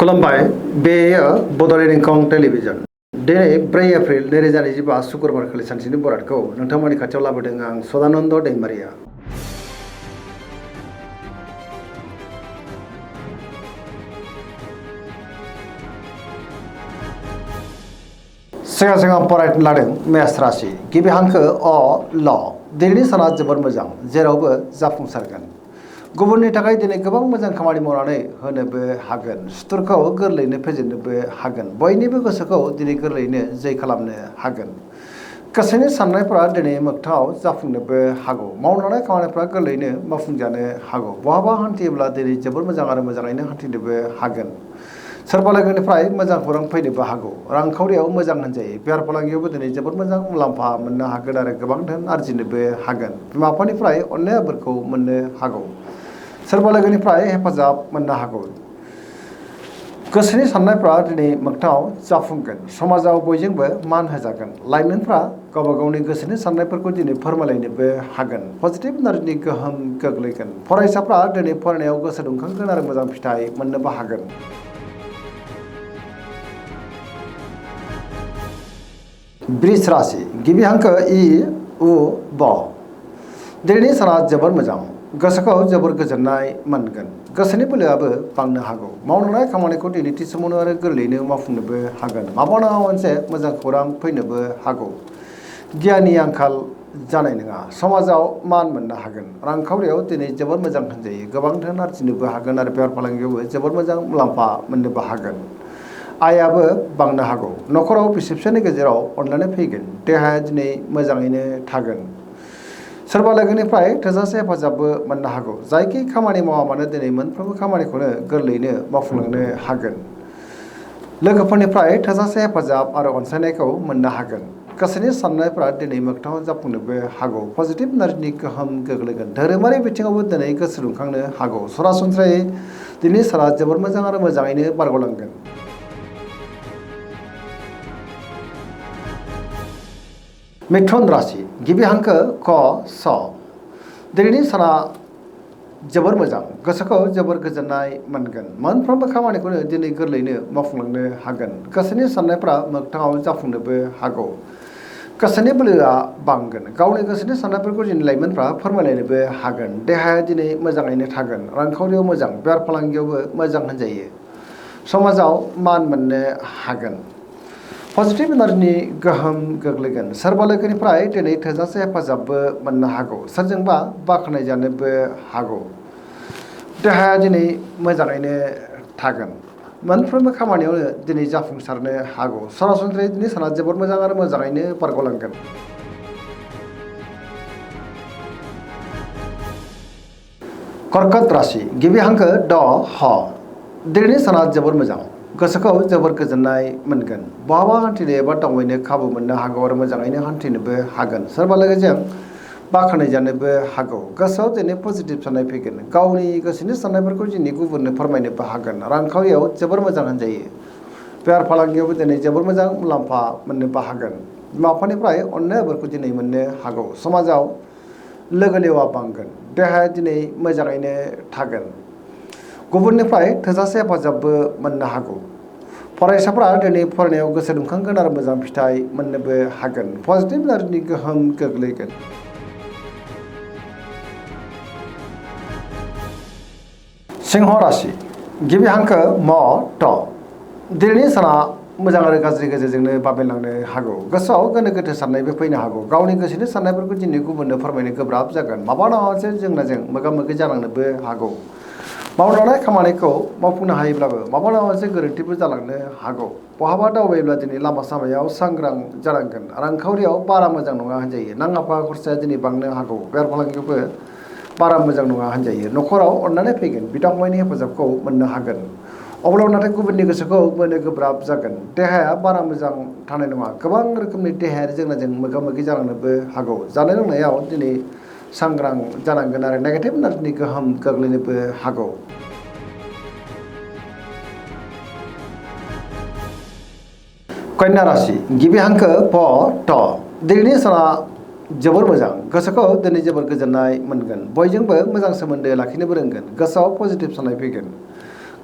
खुलुमबाय बेयो बड'लेण्ड इंखं टेलिभिजन दिनै 4 एप्रिल 2025 शुक्रबार खालि सानसेनि बरादखौ नोंथांमोननि खाथियाव लाबोदों आं सदानन्द दैमारिया। सिगां फरायनो लादों मेष राशि गिबि हांखो अ ल दिनैनि साना जोबोर मोजां जेरावबो जाफुंसारगोन। गुबुननि थाखाय दिनै गोबां मोजां खामानि मावनानै होनोबो हागोन। सुथुरखौ गोरलैयैनो फेजेननोबो हागोन। बयनिबो गोसोखौ दिनै गोरलैयैनो जै खालामनो हागोन। गोसोनि साननायफोरा दिनै मोगथाङाव जाफुंनोबो हागौ। मावलांनाय खामानिफ्रा गोरलैयैनो मावफुंजानो हागौ। बहाबा हान्थियोब्ला दिनै जोबोर मोजां आरो मोजाङैनो हान्थिनोबो हागोन। सोरबा लोगोनिफ्राय मोजां खौरां फैनोबो हागौ। रांखावरियाव मोजां होनजायो। बेफार फालांगियावबो दिनै जोबोर मोजां मुलाम्फा मोननो हागोन आरो गोबां धोन आरजिनोबो हागोन। बिमा बिफानिफ्राय अननाय आबोरखौ मोननो हागौ। सोरबा लोगोनिफ्राय हेफाजाब मोननो हागौ। गोसोनि साननायफ्रा दिनै मोगथाङाव जाफुंगोन। समाजाव बयजोंबो मान होजागोन। लाइमोनफ्रा गावबा गावनि गोसोनि साननायफोरखौ दिनै फोरमायलायनोबो हागोन। पजिटिभ एनार्जिनि गोहोम गोग्लैगोन। फरायसाफ्रा दिनै फरायनायाव गोसो दुंखांगोन आरो मोजां फिथाइ मोननोबो हागोन। वृष राशि गिबि हांखो इ उ ब दिनैनि साना जोबोर मोजां। गोसोखौ जोबोर गोजोननाय मोनगोन। गोसोनि बोलोआबो बांनो हागौ। मावलांनाय खामानिखौ दिनै थि समावनो आरो गोरलैयैनो मावफुंनोबो हागोन। माबा नङा मोनसे मोजां खौरां फैनोबो हागौ। गियाननि आंखाल जानाय नङा। समाजाव मान मोननो हागोन। रांखावरियाव दिनै जोबोर मोजां होनजायो। गोबां धोन आरजिनोबो हागोन आरो बेफार फालांगियावबो जोबोर मोजां मुलाम्फा मोननोबो हागोन। आयाबो बांनो हागौ। न'खराव बिसि फिसायनि गेजेराव अनलायनाय फैगोन। देहाया दिनै मोजाङैनो थागोन। सोरबा लोगोनिफ्राय थोजासे हेफाजाबबो मोननो हागौ। जायखि खामानि मावा मानो दिनै मोनफ्रोमबो खामानिखौनो गोरलैयैनो मावफुंलांनो हागोन। लोगोफोरनिफ्राय थोजासे हेफाजाब आरो अनसायनायखौ मोननो हागोन। गोसोनि साननायफ्रा दिनै मोगथाङाव जाफुंनोबो हागौ। पजिटिभ एनार्जिनि गोहोम गोग्लैगोन। धोरोमारि बिथिङावबो दिनै गोसो दुंखांनो हागौ। सरासनस्रायै दिनै साना जोबोर मोजां आरो मोजाङैनो बारग'लांगोन। मिथुन राशि गिबि हांखो क स दिनैनि साना जोबोर मोजां। गोसोखौ जोबोर गोजोननाय मोनगोन। मोनफ्रोमबो खामानिखौनो दिनै गोरलैयैनो मावफुंलांनो हागोन। गोसोनि साननायफ्रा मोगथाङाव जाफुंनोबो हागौ। गोसोनि बोलोआ बांगोन। गावनि गोसोनि साननायफोरखौ दिनै लाइमोनफ्रा फोरमायलायनोबो हागोन। देहाया दिनै मोजाङैनो थागोन। रांखावरियाव मोजां बेफार फालांगियावबो मोजां होनजायो। समाजाव मान मोननो हागोन। पजिटिभ एनार्जिनि गोहोम गोग्लैगोन। सोरबा लोगोनिफ्राय दिनै थोजासे हेफाजाबबो मोननो हागौ। सोरजोंबा बाख्नायजानोबो हागौ। देहाया दिनै मोजाङैनो थागोन। मोनफ्रोमबो खामानियावनो दिनै जाफुंसारनो हागौ। सरासनस्रायै दिनै साना जोबोर मोजां आरो मोजाङैनो बारग'लांगोन। कर्कट राशि गिबि हांखो ड ह दिनैनि साना जोबोर मोजां। गोसोखौ जोबोर गोजोननाय मोनगोन। बहाबा हान्थिनो एबा दावबायनो खाबु मोननो हागौ आरो मोजाङैनो हान्थिनोबो हागोन। सोरबा लोगोजों बाख्नायजानोबो हागौ। गोसोआव दिनै पजिटिभ साननाय फैगोन। गावनि गोसोनि साननायफोरखौ दिनै गुबुननो फोरमायनोबो हागोन। रांखावरियाव जोबोर मोजां होनजायो। बेफार फालांगियावबो दिनै जोबोर मोजां मुलाम्फा मोननोबो हागोन। बिमा बिफानिफ्राय अननाय आबोरखौ दिनै मोननो हागौ। समाजाव लोगो लेवा बांगोन। देहाया दिनै मोजाङैनो थागोन। गुबुननिफ्राय थोजासे हेफाजाबबो मोननो हागौ। फरायसाफ्रा दिनै फरायनायाव गोसो दुंखांगोन आरो मोजां फिथाइ मोननोबो हागोन। पजिटिभ एनार्जिनि गोहोम गोग्लैगोन। सिंह राशि गिबि हांखो म ट दिनैनि साना मोजां आरो गाज्रि गेजेरजोंनो बाबेनलांनो हागौ। गोसोआव गोनो गोथो साननायबो फैनो हागौ। गावनि गोसोनि साननायफोरखौ दिनै गुबुननो फोरमायनो गोब्राब जागोन। माबा नङा मोनसे जेंनाजों मोगा मोगि जानांनोबो हागौ। मावलांनाय खामानिखौ मावफुंनो हायोब्लाबो माबा नङा मोनसे गोरोन्थिबो जालांनो हागौ। बहाबा दावबायोब्ला दिनै लामा सामायाव सांग्रां जानांगोन। रांखावरियाव बारा मोजां नङा होनजायो। नाङा फाङा खरसाया दिनै बांनो हागौ। बेफार फालांगियावबो बारा मोजां नङा होनजायो। न'खराव अननानै फैगोन। बिदा फंबायनि हेफाजाबखौ मोननो हागोन। अब्लाबो नाथाय गुबुननि गोसोखौ बोनो गोब्राब जागोन। देहाया बारा मोजां थानाय नङा। गोबां रोखोमनि देहायारि जेंनाजों मोगा मोगि जालांनोबो हागौ। जानाय लोंनायाव दिनै सांग्रां जानांगोन आरो नेगेटिभ एनार्जिनि गोहोम गोग्लैनोबो हागौ। कन्या राशि गिबि हांखो प ट दिनैनि साना जोबोर मोजां। गोसोखौ दिनै जोबोर गोजोननाय मोनगोन। बयजोंबो मोजां सोमोन्दो लाखिनोबो रोंगोन। गोसोआव पजिटिभ साननाय फैगोन।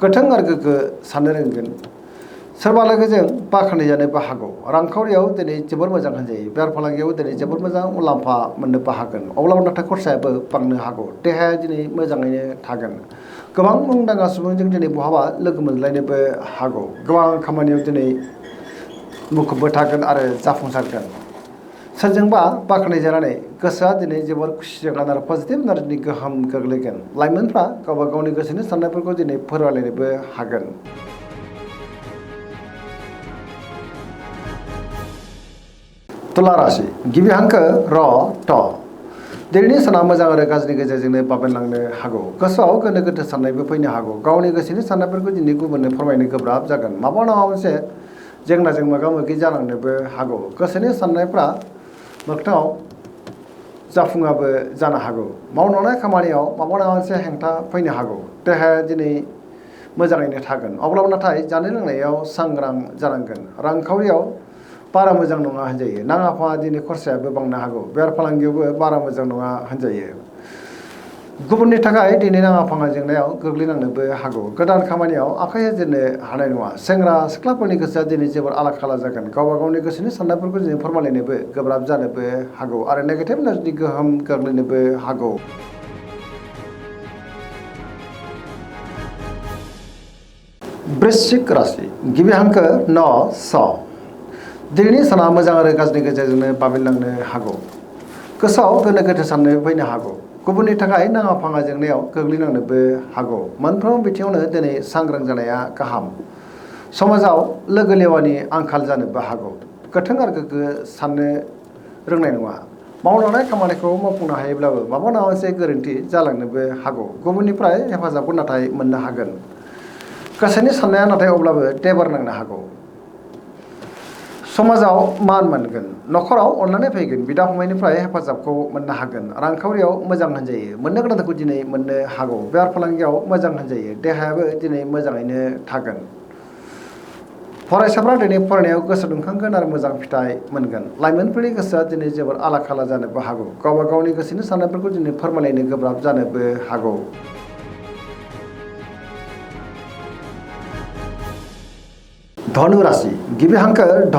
गोथों आरो गोग्गो साननो रोंगोन सोरबा लोगोजों बाख्नायजानोबो हागौ रांखावरियाव दिनै जोबोर मोजां होनजायो बेफार फालांगियाव दिनै जोबोर मोजां मुलाम्फा मोननोबो हागोन अब्लाबो नाथाय खरसायाबो बांनो हागौ देहाया दिनै मोजाङैनो थागोन गोबां मुंदांखा सुबुंजों दिनै बहाबा लोगो मोनलायनोबो हागौ गोबां खामानियाव दिनै मुखुबबो थागोन आरो जाफुंसारगोन सोरजोंबा बाख्नायजानानै गोसोआ दिनै जोबोर खुसि जागोन आरो पजिटिभ एनार्जिनि गोहोम गोग्लैगोन लाइमोनफ्रा गावबा गावनि गोसोनि साननायफोरखौ दिनै फोरमायलायनोबो हागोन तुला राशि गिबि हांखो र ट दिनैनि साना मोजां आरो गाज्रिनि गेजेरजोंनो बाबेनलांनो हागौ गोसोआव गोनो गोथो साननायबो फैनो हागौ गावनि गोसोनि साननायफोरखौ दिनै गुबुननो फोरमायनो गोब्राब जागोन माबा नङा मोनसे जेंनाजों मोगा मोगि जानांनोबो हागौ गोसोनि साननायफ्रा मोगथाङाव जाफुङाबो जानो हागौ मावलांनाय खामानियाव माबा नङा मोनसे हेंथा फैनो हागौ देहाया दिनै मोजाङैनो थागोन अब्लाबो नाथाय जानाय लोंनायाव सांग्रां जानांगोन रांखावरियाव बारा मोजां नङा होनजायो नाङा फाङा दिनै खरसायाबो बांनो हागौ बेफार फालांगियावबो बारा मोजां नङा होनजायो गुबुननि थाखाय दिनै नाङा फाङा जेंनायाव गोग्लैनांनोबो हागौ गोदान खामानियाव आखाइ होजेननो हानाय नङा सेंग्रा सिख्लाफोरनि गोसोआ दिनै जोबोर आला खाला जागोन गावबा गावनि गोसोनि साननायफोरखौ दिनै फोरमायलायनोबो गोब्राब जानोबो हागौ आरो नेगेटिभ एनार्जिनि गोहोम गोग्लैनोबो हागौ वृश्चिक राशि गिबि हांखो न स दिनैनि साना मोजां आरो गाज्रिनि गेजेरजोंनो बाबेनलांनो हागौ गोसोआव गोनो गोथो साननो फैनो हागौ गुबुननि थाखाय नाङा फाङा जेंनायाव गोग्लैनांनोबो हागौ मोनफ्रोम बिथिङावनो दिनै सांग्रां जानाया गाहाम समाजाव लोगो लेवानि आंखाल जानोबो हागौ गोथों आरो गोग्गो साननो रोंनाय नङा मावलांनाय खामानिखौ मावफुंनो हायोब्लाबो माबा नङा मोनसे गोरोन्थि जालांनोबो हागौ गुबुननिफ्राय हेफाजाबखौ नाथाय मोननो हागोन गोसोनि साननाया नाथाय अब्लाबो देबार नांनो हागौ समाजाव मान मोनगोन नखराव अननानै फैगोन बिदा फंबायनिफ्राय हेफाजाबखौ मोननो हागोन रांखावरियाव मोजां होनजायो मोननो गोनांखौ दिनै मोननो हागौ बेफार फालांगियाव मोजां होनजायो देहायाबो दिनै मोजाङैनो थागोन फरायसाफ्रा दिनै फरायनायाव गोसो दुंखांगोन आरो मोजां फिथाइ मोनगोन लाइमोनफोरनि गोसोआ दिनै जोबोर आला खाला जानोबो हागौ गावबा गावनि गोसोनि साननायफोरखौ दिनै फोरमायलायनो गोब्राब जानोबो हागौ धनु राशि गिबि हांखो ढ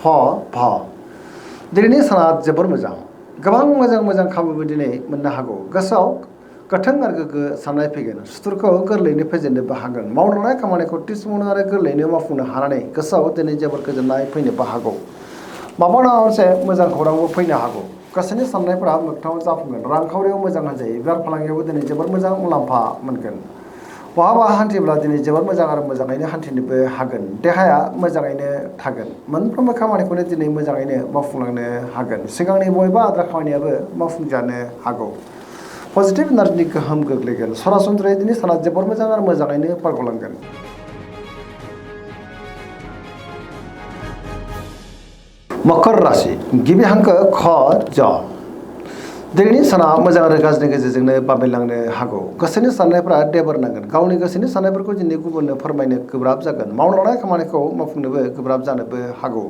फ भ दिनैनि साना जोबोर मोजां गोबां मोजां खाबुबो दिनै मोननो हागौ गोसोआव गोथों आरो गोग्गो साननाय फैगोन सुथुरखौ गोरलैयैनो फेजेननोबो हागोन मावलांनाय खामानिखौ थि समावनो आरो गोरलैयैनो मावफुंनो हानानै गोसोआव दिनै जोबोर गोजोननाय फैनोबो हागौ माबा नङा मोनसे मोजां खौरांबो फैनो हागौ गोसोनि साननायफोरा मोगथाङाव जाफुंगोन रांखावरियाव मोजां होनजायो बेफार फालांगियावबो दिनै जोबोर मोजां मुलाम्फा मोनगोन बहाबा हान्थिब्ला दिनै जोबोर मोजां आरो मोजाङैनो हान्थिनोबो हागोन देहाया मोजाङैनो थागोन मोनफ्रोमबो खामानिखौनो दिनै मोजाङैनो मावफुंलांनो हागोन सिगांनि बबेबा आद्रा खामानियाबो मावफुंजानो हागौ पजिटिभ एनार्जिनि गोहोम गोग्लैगोन सरासनस्रायै दिनै साना जोबोर मोजां आरो मोजाङैनो बारग'लांगोन मकर राशि गिबि हांखो ख ज दिनैनि साना मोजां आरो गाज्रिनि गेजेरजोंनो बाबेनलांनो हागौ गोसोनि साननायफ्रा देबार नांगोन गावनि गोसोनि साननायफोरखौ दिनै गुबुननो फोरमायनो गोब्राब जागोन मावलांनाय खामानिखौ मावफुंनोबो गोब्राब जानोबो हागौ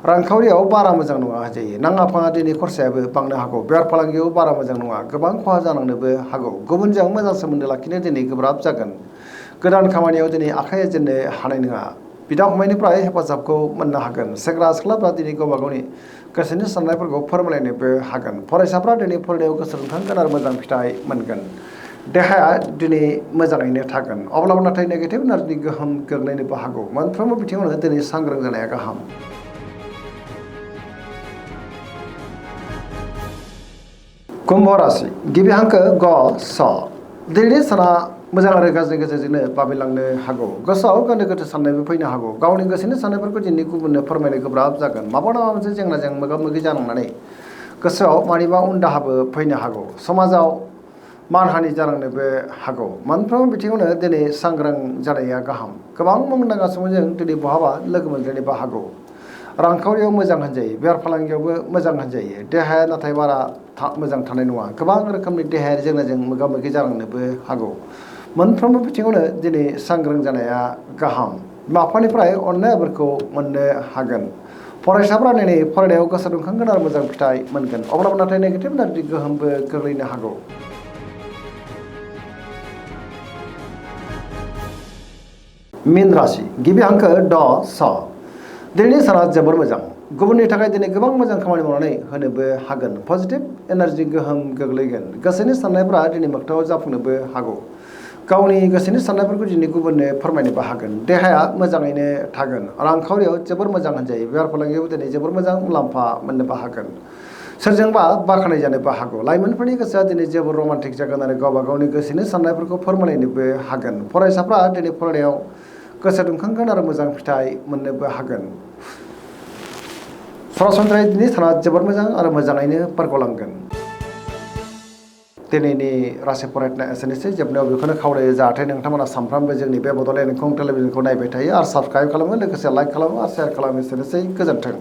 रांखावरियाव बारा मोजां नङा होनजायो नाङा फाङा दिनै खरसायाबो बांनो हागौ बेफार फालांगियाव बारा मोजां नङा गोबां खहा जानांनोबो हागौ गुबुनजों मोजां सोमोन्दो लाखिनो दिनै गोब्राब जागोन गोदान खामानियाव दिनै आखाइ होजेननो हानाय नङा बिदा फंबायनिफ्राय हेफाजाबखौ मोननो हागोन सेंग्रा सिख्लाफ्रा दिनै गावबा गावनि गोसोनि साननायफोरखौ फोरमायलायनोबो हागोन फरायसाफ्रा दिनै फरायनायाव गोसो दुंखांगोन आरो मोजां फिथाइ मोनगोन देहाया दिनै मोजाङैनो थागोन अब्लाबो नाथाय नेगेटिभ एनार्जिनि गोहोम गोग्लैनोबो हागौ मोनफ्रोमबो बिथिङावनो दिनै सांग्रां जानाया गाहाम कुम्भ राशि गिबि हांखो ग स दिनैनि साना मोजां आरो गाज्रिनि गेजेरजोंनो बाबेनलांनो हागौ गोसोआव गोनो गोथो साननायबो फैनो हागौ गावनि गोसोनि साननायफोरखौ दिनै गुबुननो फोरमायनो गोब्राब जागोन माबा नङा मोनसे जेंनाजों मोगा मोगि जानांनानै गोसोआव मानिबा उनदाहाबो फैनो हागौ समाजाव मानहानि जानांनोबो हागौ मोनफ्रोमबो बिथिङावनो दिनै सांग्रां जानाया गाहाम गोबां मुंदांखा सुबुंजों दिनै बहाबा लोगो मोनलायनोबो हागौ रांखावरियाव मोजां होनजायो बेफार फालांगियावबो मोजां होनजायो देहाया नाथाय बारा मोजां थानाय नङा गोबां रोखोमनि देहायारि जेंनाजों मोगा मोगि जानांनोबो हागौ मोनफ्रोमबो बिथिङावनो दिनै सांग्रां जानाया गाहाम बिमा बिफानिफ्राय अननायफोरखौ मोननो हागोन फरायसाफ्रा दिनै फरायनायाव गोसो दुंखांगोन आरो मोजां फिथाइ मोनगोन अब्लाबो नाथाय नेगेटिभ एनार्जि गोहोमबो गोग्लैनो हागौ मीन राशि गिबि हांखो ड स दिनैनि साना जोबोर मोजां गुबुननि थाखाय दिनै गोबां मोजां खामानि मावनानै होनोबो हागोन पजिटिभ एनार्जि गोहोम गोग्लैगोन गोसोनि साननायफ्रा दिनै मोगथाङाव जाफुंनोबो हागौ गावनि गोसोनि साननायफोरखौ दिनै गुबुननो फोरमायनोबो हागोन देहाया मोजाङैनो थागोन रांखावरियाव जोबोर मोजां होनजायो बेफार फालांगियाव दिनै जोबोर मोजां मुलाम्फा मोननोबो हागोन सोरजोंबा बाख्नाय जानोबो हागौ लाइमोनफोरनि गोसोआ दिनै जोबोर रमान्टिक जागोन आरो गावबा गावनि गोसोनि साननायफोरखौ फोरमायनोबो हागोन फरायसाफ्रा दिनै फरायनायाव गोसो दुंखांगोन आरो मोजां फिथाइ मोननोबो हागोन सरासनस्रायै दिनै साना जोबोर मोजां आरो मोजाङैनो बारग'लांगोन दिनैनि राशि फरायनाया एसेनोसै जोबनायाव बेखौनो खावलायो जाहाथे नोंथांमोना सानफ्रामबो जोंनि बे बड'लेण्ड इंखं टेलिभिजनखौ नायबाय थायो आरो साबस्क्राइब खालामो लोगोसे लाइक खालामो आरो शेयार खालामो एसेनोसै गोजोन्थों।